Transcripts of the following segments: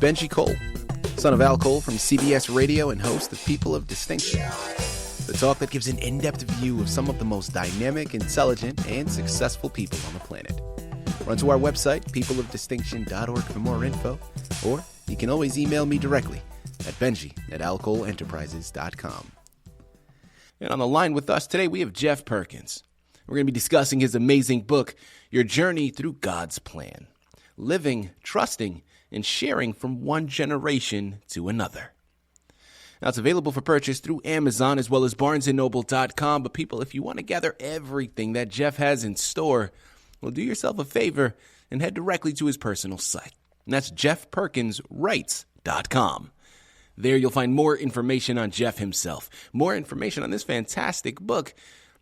Benji Cole, son of Al Cole from CBS Radio and host of People of Distinction, the talk that gives an in-depth view of some of the most dynamic, intelligent, and successful people on the planet. Run to our website, peopleofdistinction.org for more info, or you can always email me directly at benji@alcoleenterprises.com. And on the line with us today, we have Jeff Perkins. We're going to be discussing his amazing book, Your Journey Through God's Plan, Living, Trusting, and Sharing from One Generation to Another. Now, it's available for purchase through Amazon as well as barnesandnoble.com. But people, if you want to gather everything that Jeff has in store, well, do yourself a favor and head directly to his personal site. And that's jeffperkinswrites.com. There you'll find more information on Jeff himself, more information on this fantastic book,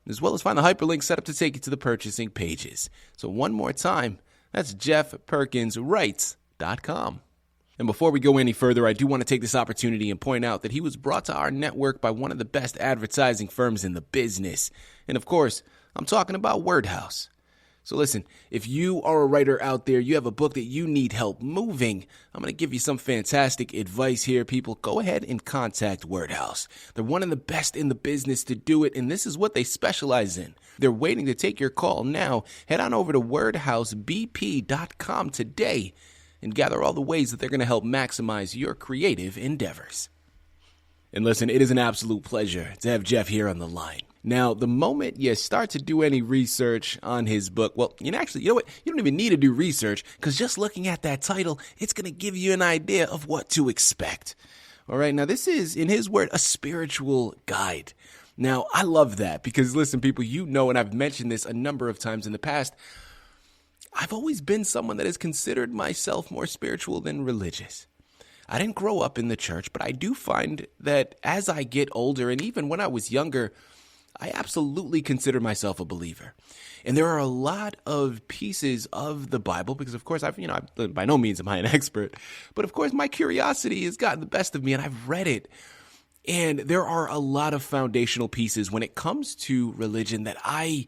as well as find the hyperlink set up to take you to the purchasing pages. So one more time, that's jeffperkinswrites.com. And before we go any further, I do want to take this opportunity and point out that he was brought to our network by one of the best advertising firms in the business. And of course, I'm talking about WordHouse. So listen, if you are a writer out there, you have a book that you need help moving, I'm going to give you some fantastic advice here, people. Go ahead and contact WordHouse. They're one of the best in the business to do it, and this is what they specialize in. They're waiting to take your call now. Head on over to wordhousebp.com today and gather all the ways that they're going to help maximize your creative endeavors. And listen, it is an absolute pleasure to have Jeff here on the line. Now, the moment you start to do any research on his book, well, you know what? You don't even need to do research, because just looking at that title, it's going to give you an idea of what to expect. All right, now this is, in his word, a spiritual guide. Now, I love that because, listen, people, you know, and I've mentioned this a number of times in the past, I've always been someone that has considered myself more spiritual than religious. I didn't grow up in the church, but I do find that as I get older, and even when I was younger, I absolutely consider myself a believer. And there are a lot of pieces of the Bible because, of course, by no means am I an expert, but of course, my curiosity has gotten the best of me and I've read it. And there are a lot of foundational pieces when it comes to religion that I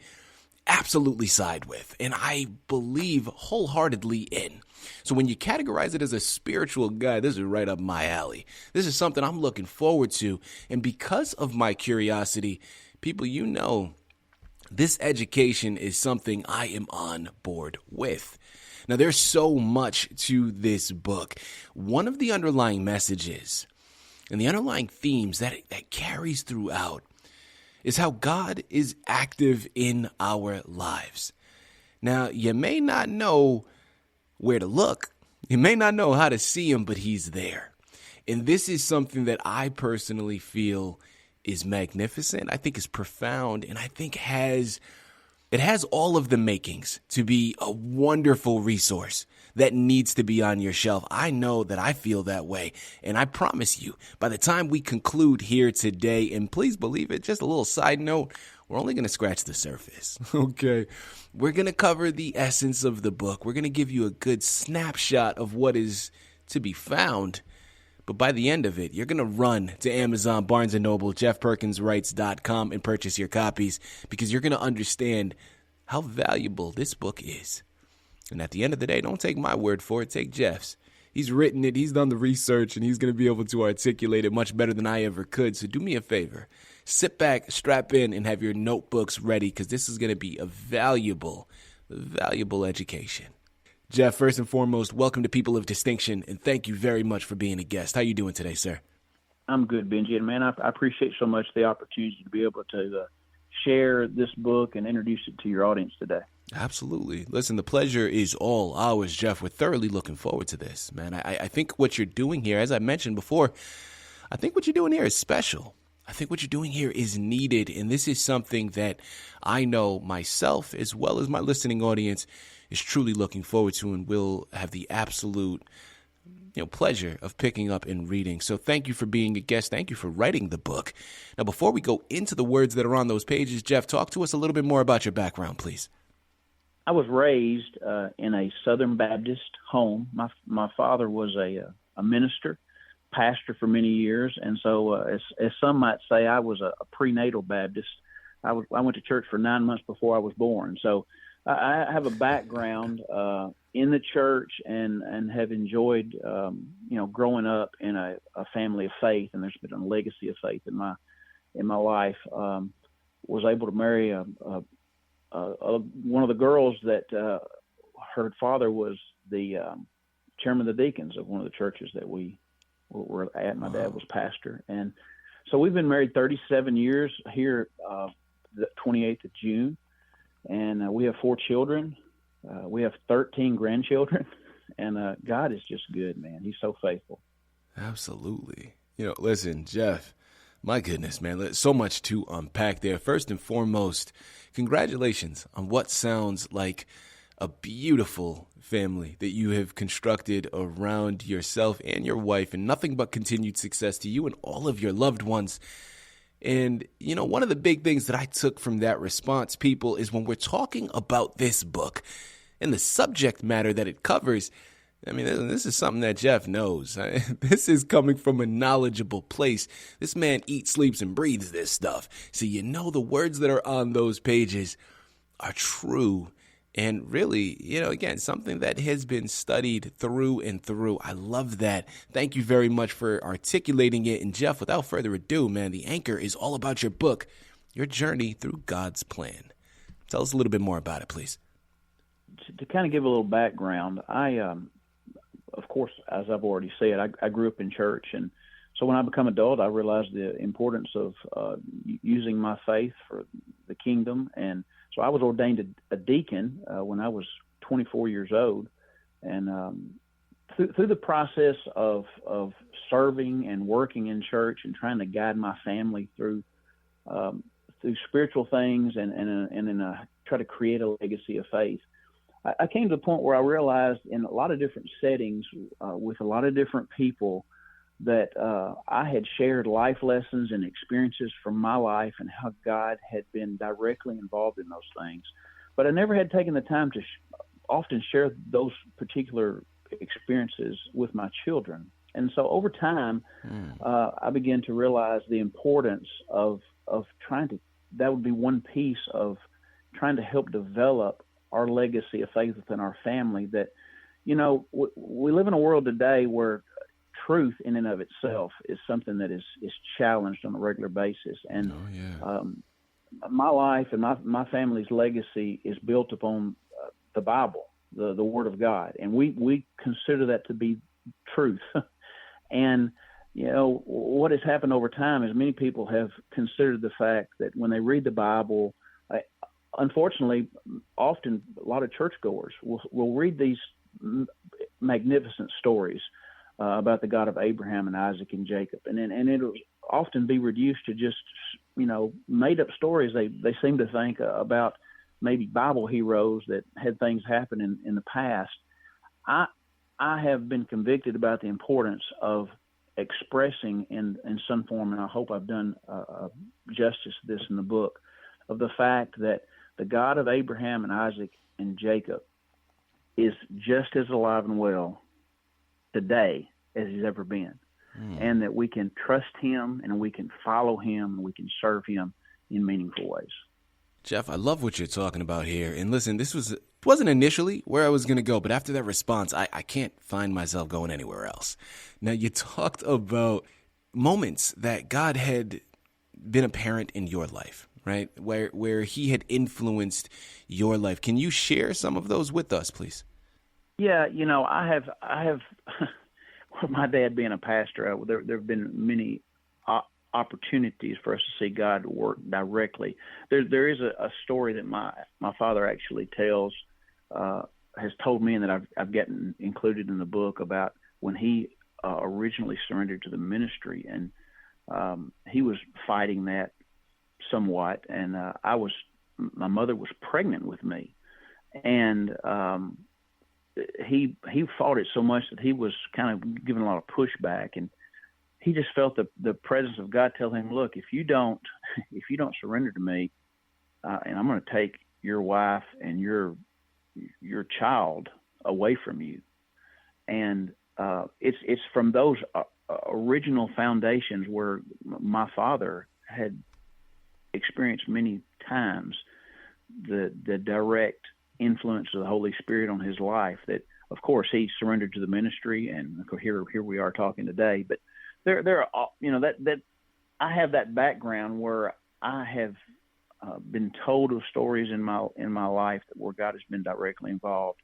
absolutely side with and I believe wholeheartedly in. So when you categorize it as a spiritual guide, this is right up my alley. This is something I'm looking forward to. And because of my curiosity, people, you know, this education is something I am on board with. Now, there's so much to this book. One of the underlying messages and the underlying themes that carries throughout is how God is active in our lives. Now, you may not know where to look. You may not know how to see him, but he's there. And this is something that I personally feel is magnificent, I think is profound, and I think it has all of the makings to be a wonderful resource that needs to be on your shelf. I know that I feel that way, and I promise you, by the time we conclude here today, and please believe it, just a little side note, we're only going to scratch the surface, okay? We're going to cover the essence of the book. We're going to give you a good snapshot of what is to be found. But by the end of it, you're going to run to Amazon, Barnes & Noble, jeffperkinswrites.com and purchase your copies because you're going to understand how valuable this book is. And at the end of the day, don't take my word for it. Take Jeff's. He's written it. He's done the research, and he's going to be able to articulate it much better than I ever could. So do me a favor. Sit back, strap in, and have your notebooks ready because this is going to be a valuable education. Jeff, first and foremost, welcome to People of Distinction, and thank you very much for being a guest. How are you doing today, sir? I'm good, Benji. And, man, I appreciate so much the opportunity to be able to share this book and introduce it to your audience today. Absolutely. Listen, the pleasure is all ours, Jeff. We're thoroughly looking forward to this, man. I think what you're doing here, as I mentioned before, I think what you're doing here is special. I think what you're doing here is needed, and this is something that I know myself as well as my listening audience is truly looking forward to and will have the absolute pleasure of picking up and reading. So thank you for being a guest. Thank you for writing the book. Now, before we go into the words that are on those pages, Jeff, talk to us a little bit more about your background, please. I was raised in a Southern Baptist home. My father was a minister, pastor for many years, and so as some might say, I was a prenatal Baptist. I went to church for 9 months before I was born. So I have a background in the church and have enjoyed, growing up in a family of faith, and there's been a legacy of faith in my life. Was able to marry one of the girls that her father was the chairman of the deacons of one of the churches that we were at. My dad was pastor, and so we've been married 37 years here, the 28th of June. And we have 4 children. We have 13 grandchildren. And God is just good, man. He's so faithful. Absolutely. Listen, Jeff, my goodness, man, there's so much to unpack there. First and foremost, congratulations on what sounds like a beautiful family that you have constructed around yourself and your wife, and nothing but continued success to you and all of your loved ones. And, one of the big things that I took from that response, people, is when we're talking about this book and the subject matter that it covers, I mean, this is something that Jeff knows. This is coming from a knowledgeable place. This man eats, sleeps, and breathes this stuff. So the words that are on those pages are true. And really, again, something that has been studied through and through. I love that. Thank you very much for articulating it. And Jeff, without further ado, man, the anchor is all about your book, Your Journey Through God's Plan. Tell us a little bit more about it, please. To kind of give a little background, I, of course, as I've already said, I grew up in church. And so when I become adult, I realized the importance of using my faith for the kingdom. And so I was ordained a deacon when I was 24 years old, and through the process of serving and working in church and trying to guide my family through spiritual things and try to create a legacy of faith, I came to the point where I realized in a lot of different settings with a lot of different people that I had shared life lessons and experiences from my life and how God had been directly involved in those things. But I never had taken the time to often share those particular experiences with my children. And so over time, I began to realize the importance of trying to, that would be one piece of trying to help develop our legacy of faith within our family. That, we live in a world today where truth in and of itself is something that is challenged on a regular basis. And my life and my family's legacy is built upon the Bible, the Word of God. And we consider that to be truth. And, what has happened over time is many people have considered the fact that when they read the Bible, unfortunately, often a lot of churchgoers will read these magnificent stories about the God of Abraham and Isaac and Jacob. And it'll often be reduced to just, made up stories. They seem to think about maybe Bible heroes that had things happen in the past. I have been convicted about the importance of expressing in some form, and I hope I've done justice to this in the book, of the fact that the God of Abraham and Isaac and Jacob is just as alive and well today as he's ever been, and that we can trust him and we can follow him and we can serve him in meaningful ways. Jeff, I love what you're talking about here. And listen, wasn't initially where I was going to go, but after that response, I can't find myself going anywhere else. Now, you talked about moments that God had been a parent in your life, right? Where he had influenced your life. Can you share some of those with us, please? Yeah, I have my dad being a pastor, there have been many opportunities for us to see God work directly. There is a story that my father actually tells, has told me, and that I've gotten included in the book, about when he originally surrendered to the ministry, and he was fighting that somewhat, and my mother was pregnant with me, and he fought it so much that he was kind of giving a lot of pushback, and he just felt the presence of God tell him, look, if you don't surrender to me, and I'm going to take your wife and your child away from you. And it's from those original foundations where my father had experienced many times the direct influence of the Holy Spirit on his life that, of course, he surrendered to the ministry, and of course, here we are talking today. But there are, that I have that background where I have been told of stories in my life where God has been directly involved,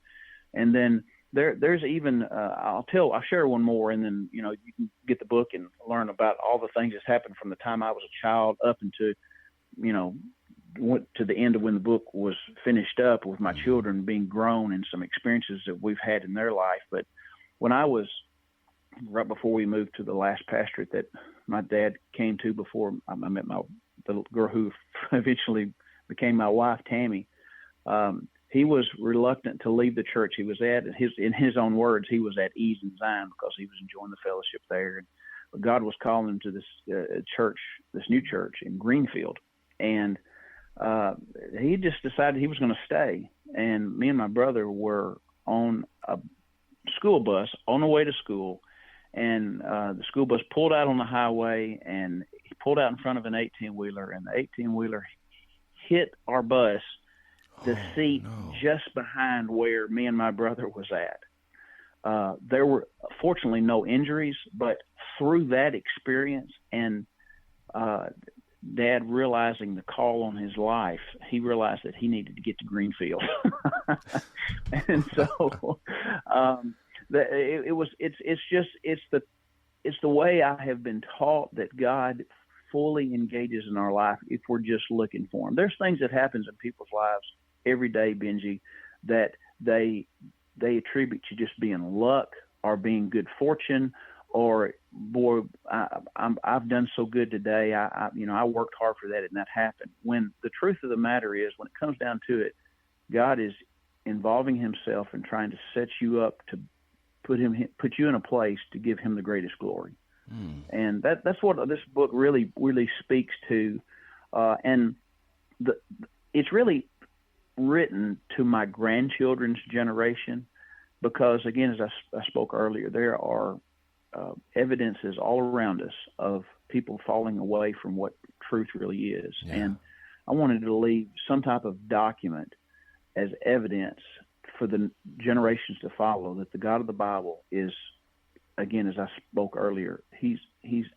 and then there's even I'll share one more, and then you can get the book and learn about all the things that's happened from the time I was a child up into went to the end of when the book was finished up, with my children being grown and some experiences that we've had in their life. But when I was right before we moved to the last pastorate that my dad came to before I met the girl who eventually became my wife, Tammy, he was reluctant to leave the church he was at. In his own words, he was at ease in Zion because he was enjoying the fellowship there. But God was calling him to this church, this new church in Greenfield. And he just decided he was going to stay. And me and my brother were on a school bus on the way to school. And the school bus pulled out on the highway, and he pulled out in front of an 18-wheeler, and the 18-wheeler hit our bus, the seat just behind where me and my brother was at. There were fortunately no injuries, but through that experience and Dad realizing the call on his life, he realized that he needed to get to Greenfield. And so it's the way I have been taught that God fully engages in our life if we're just looking for him. There's things that happens in people's lives every day, Benji, that they attribute to just being luck or being good fortune, or boy, I've done so good today. I worked hard for that and that happened. When the truth of the matter is, when it comes down to it, God is involving himself and trying to set you up to put you in a place to give him the greatest glory. And that's what this book really, really speaks to. And it's really written to my grandchildren's generation, because again, as I spoke earlier, there are evidences all around us of people falling away from what truth really is. Yeah. And I wanted to leave some type of document as evidence for the generations to follow that the God of the Bible is, again, as I spoke earlier, he's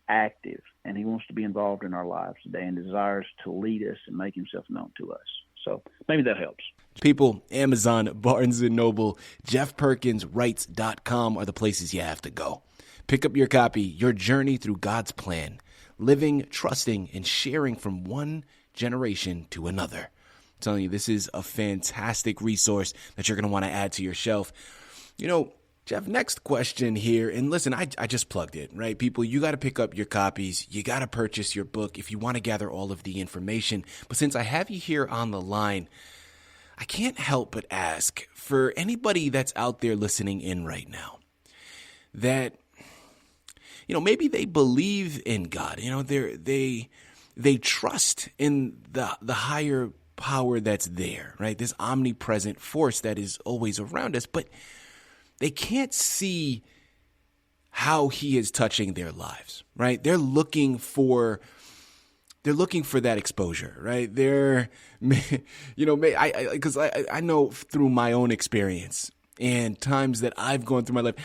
active, and he wants to be involved in our lives today and desires to lead us and make himself known to us. So maybe that helps. People, Amazon, Barnes & Noble, JeffPerkinsWrites.com are the places you have to go. Pick up your copy, Your Journey Through God's Plan, Living, Trusting, and Sharing from One Generation to Another. I'm telling you, this is a fantastic resource that you're going to want to add to your shelf. Jeff, next question here. And listen, I just plugged it, right? People, you got to pick up your copies. You got to purchase your book if you want to gather all of the information. But since I have you here on the line, I can't help but ask, for anybody that's out there listening in right now, that maybe they believe in God. They trust in the higher power that's there, right? This omnipresent force that is always around us, but they can't see how he is touching their lives, right? They're looking for that exposure, right? Because I know through my own experience and times that I've gone through my life,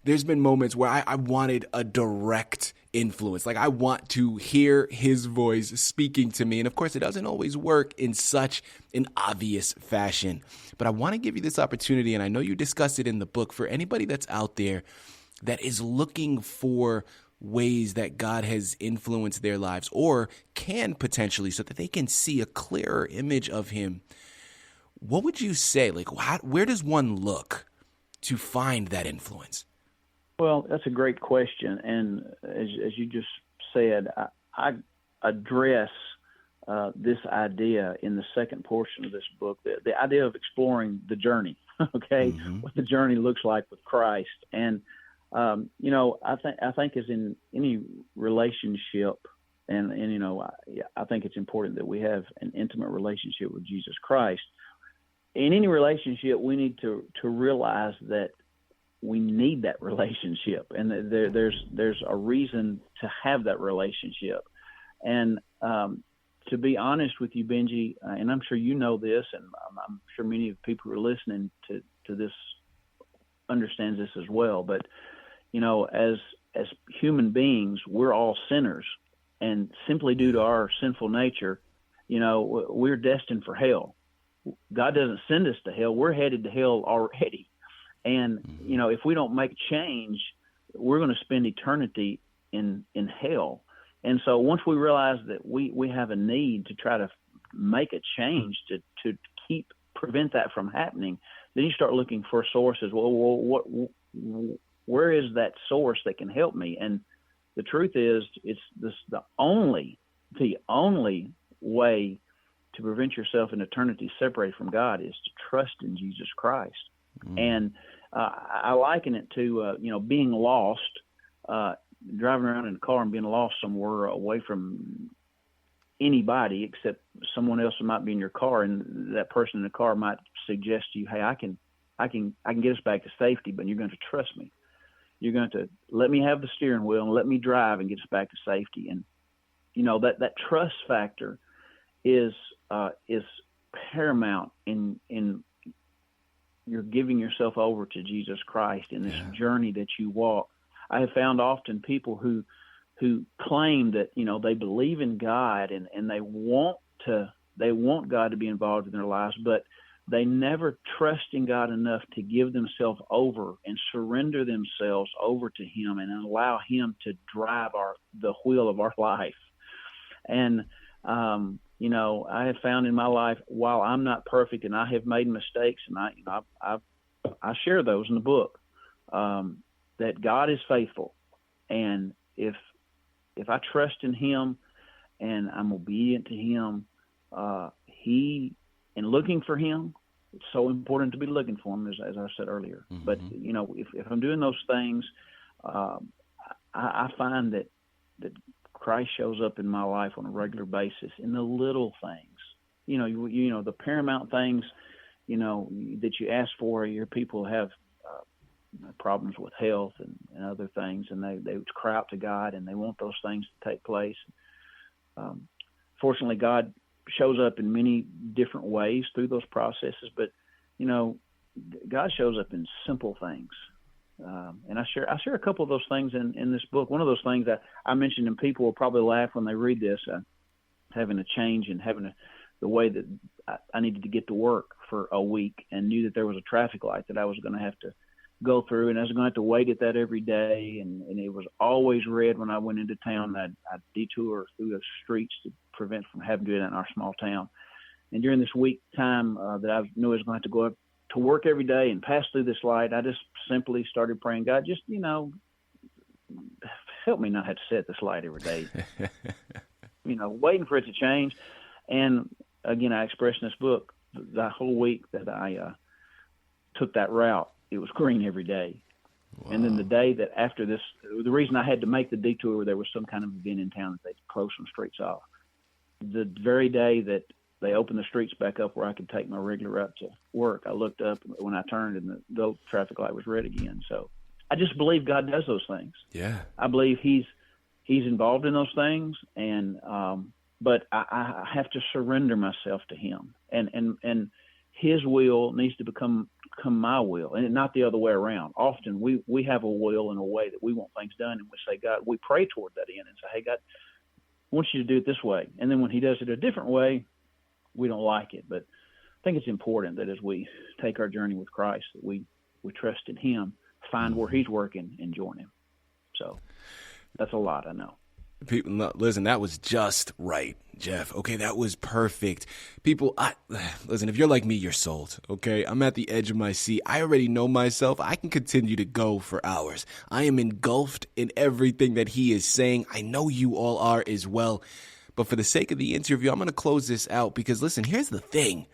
there's been moments where I wanted a direct influence. Like, I want to hear his voice speaking to me. And of course, it doesn't always work in such an obvious fashion. But I want to give you this opportunity, and I know you discussed it in the book, for anybody that's out there that is looking for ways that God has influenced their lives, or can potentially, so that they can see a clearer image of him. What would you say? Where does one look to find that influence? Well, that's a great question. And as you just said, I address this idea in the second portion of this book, the idea of exploring the journey, okay, what the journey looks like with Christ. And, I think as in any relationship, and I think it's important that we have an intimate relationship with Jesus Christ. In any relationship, we need to realize that we need that relationship, and there's a reason to have that relationship. And to be honest with you, Benji, and I'm sure you know this, and I'm sure many of the people who are listening to this understands this as well. But as human beings, we're all sinners, and simply due to our sinful nature, we're destined for hell. God doesn't send us to hell; we're headed to hell already. And if we don't make a change, we're going to spend eternity in hell. And so once we realize that we have a need to try to make a change to prevent that from happening, then you start looking for sources. Well, where is that source that can help me? And the truth is, the only way to prevent yourself in eternity separated from God is to trust in Jesus Christ. And I liken it to being lost, driving around in a car and being lost somewhere away from anybody except someone else who might be in your car, and that person in the car might suggest to you, "Hey, I can get us back to safety, but you're going to trust me. You're going to let me have the steering wheel and let me drive and get us back to safety." And that trust factor is paramount in you're giving yourself over to Jesus Christ in this journey that you walk. I have found often people who claim that they believe in God and they want God to be involved in their lives, but they never trust in God enough to give themselves over and surrender themselves over to Him and allow Him to drive the wheel of our life. And I have found in my life, while I'm not perfect and I have made mistakes, and I share those in the book, that God is faithful. And if I trust in Him and I'm obedient to Him, and looking for Him, it's so important to be looking for Him, as I said earlier. Mm-hmm. But, if I'm doing those things, I find that Christ shows up in my life on a regular basis in the little things. The paramount things, that you ask for. Your people have problems with health and other things, and they cry out to God and they want those things to take place. Fortunately, God shows up in many different ways through those processes, but God shows up in simple things. And I share a couple of those things in this book. One of those things that I mentioned, and people will probably laugh when they read this, having a change and having the way that I needed to get to work for a week, and knew that there was a traffic light that I was going to have to go through, and I was going to have to wait at that every day, and it was always red when I went into town. I'd detour through the streets to prevent from having to do that in our small town. And during this week time that I knew I was going to have to go up to work every day and pass through this light, I just simply started praying, God, just, help me not have to set this light every day, waiting for it to change. And again, I expressed in this book, the whole week that I took that route, it was green every day. Wow. And then the day that after this, the reason I had to make the detour, there was some kind of event in town that they closed some streets off. The very day that they opened the streets back up where I could take my regular route to work, I looked up when I turned and the traffic light was red again. So I just believe God does those things. Yeah. I believe He's involved in those things, and but I have to surrender myself to Him, and His will needs to become my will, and not the other way around. Often we have a will in a way that we want things done, and we say, God, we pray toward that end and say, hey, God, I want you to do it this way. And then when He does it a different way, we don't like it. But I think it's important that as we take our journey with Christ, that we trust in Him, find where He's working, and join Him. So that's a lot, I know. People, listen, that was just right, Jeff. Okay, that was perfect. People, listen, if you're like me, you're sold, okay? I'm at the edge of my seat. I already know myself. I can continue to go for hours. I am engulfed in everything that he is saying. I know you all are as well. But for the sake of the interview, I'm going to close this out because, listen, here's the thing.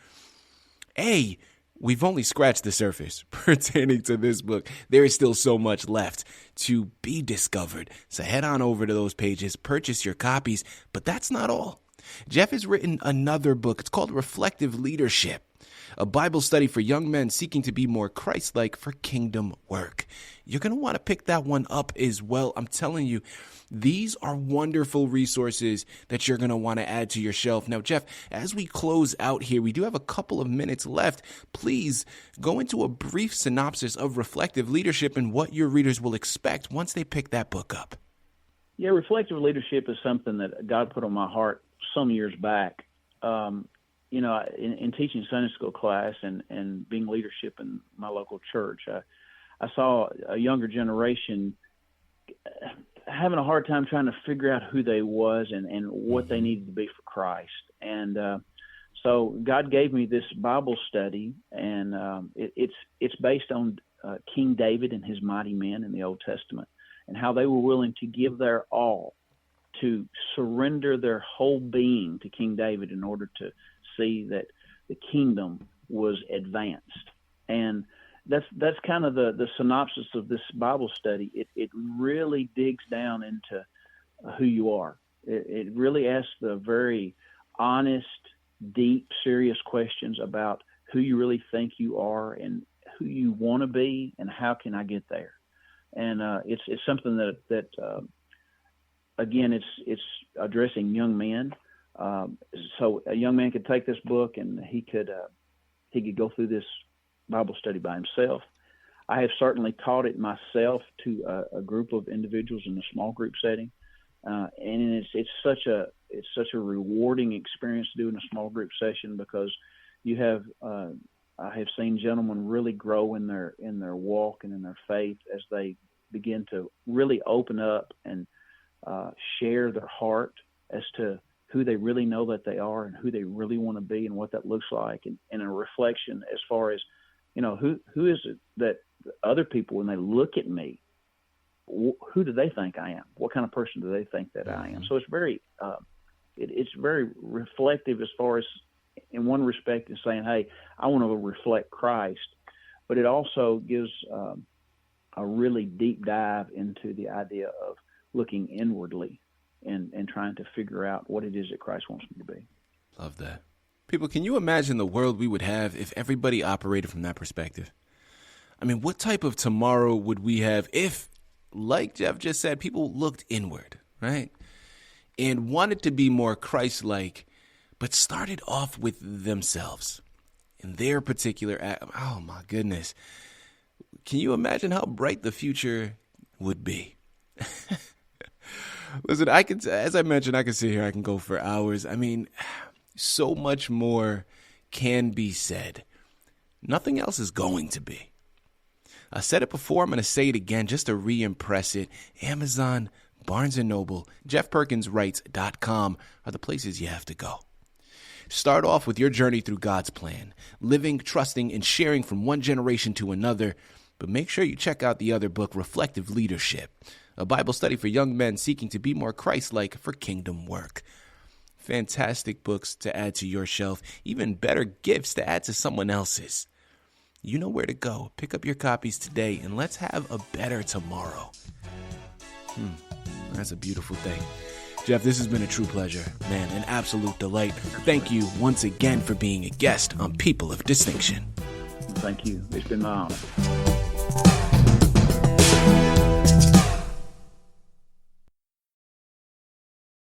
We've only scratched the surface pertaining to this book. There is still so much left to be discovered. So head on over to those pages, purchase your copies. But that's not all. Jeff has written another book. It's called Reflective Leadership, a Bible study for young men seeking to be more Christ-like for kingdom work. You're going to want to pick that one up as well. I'm telling you, these are wonderful resources that you're going to want to add to your shelf. Now, Jeff, as we close out here, we do have a couple of minutes left. Please go into a brief synopsis of Reflective Leadership and what your readers will expect once they pick that book up. Yeah, reflective leadership is something that God put on my heart some years back. In teaching Sunday school class and being leadership in my local church, I saw a younger generation having a hard time trying to figure out who they was and what they needed to be for Christ. And so God gave me this Bible study, and it's based on King David and his mighty men in the Old Testament, and how they were willing to give their all, to surrender their whole being to King David in order to see that the kingdom was advanced. And that's kind of the synopsis of this Bible study. It really digs down into who you are. It really asks the very honest, deep, serious questions about who you really think you are and who you want to be and how can I get there. And it's something that again, it's addressing young men. So a young man could take this book and he could go through this Bible study by himself. I have certainly taught it myself to a group of individuals in a small group setting, and it's such a rewarding experience to do in a small group session, because you have I have seen gentlemen really grow in their walk and in their faith as they begin to really open up and share their heart as to who they really know that they are and who they really want to be and what that looks like, and a reflection as far as, who is it that other people, when they look at me, who do they think I am? What kind of person do they think that I am? So it's very it's very reflective as far as, in one respect, is saying, hey, I want to reflect Christ, but it also gives a really deep dive into the idea of looking inwardly and trying to figure out what it is that Christ wants me to be. Love that. People, can you imagine the world we would have if everybody operated from that perspective? I mean, what type of tomorrow would we have if, like Jeff just said, people looked inward, right? And wanted to be more Christ-like, but started off with themselves in their particular act. Oh, my goodness. Can you imagine how bright the future would be? Listen, as I mentioned, I can sit here, I can go for hours. I mean, so much more can be said. Nothing else is going to be. I said it before, I'm going to say it again just to re-impress it. Amazon, Barnes & Noble, JeffPerkinsWrites.com are the places you have to go. Start off with your journey through God's plan, living, trusting, and sharing from one generation to another. But make sure you check out the other book, Reflective Leadership, a Bible study for young men seeking to be more Christ-like for kingdom work. Fantastic books to add to your shelf, even better gifts to add to someone else's. You know where to go. Pick up your copies today, and let's have a better tomorrow. That's a beautiful thing. Jeff, this has been a true pleasure. Man, an absolute delight. Thank you once again for being a guest on People of Distinction. Thank you. It's been my honor.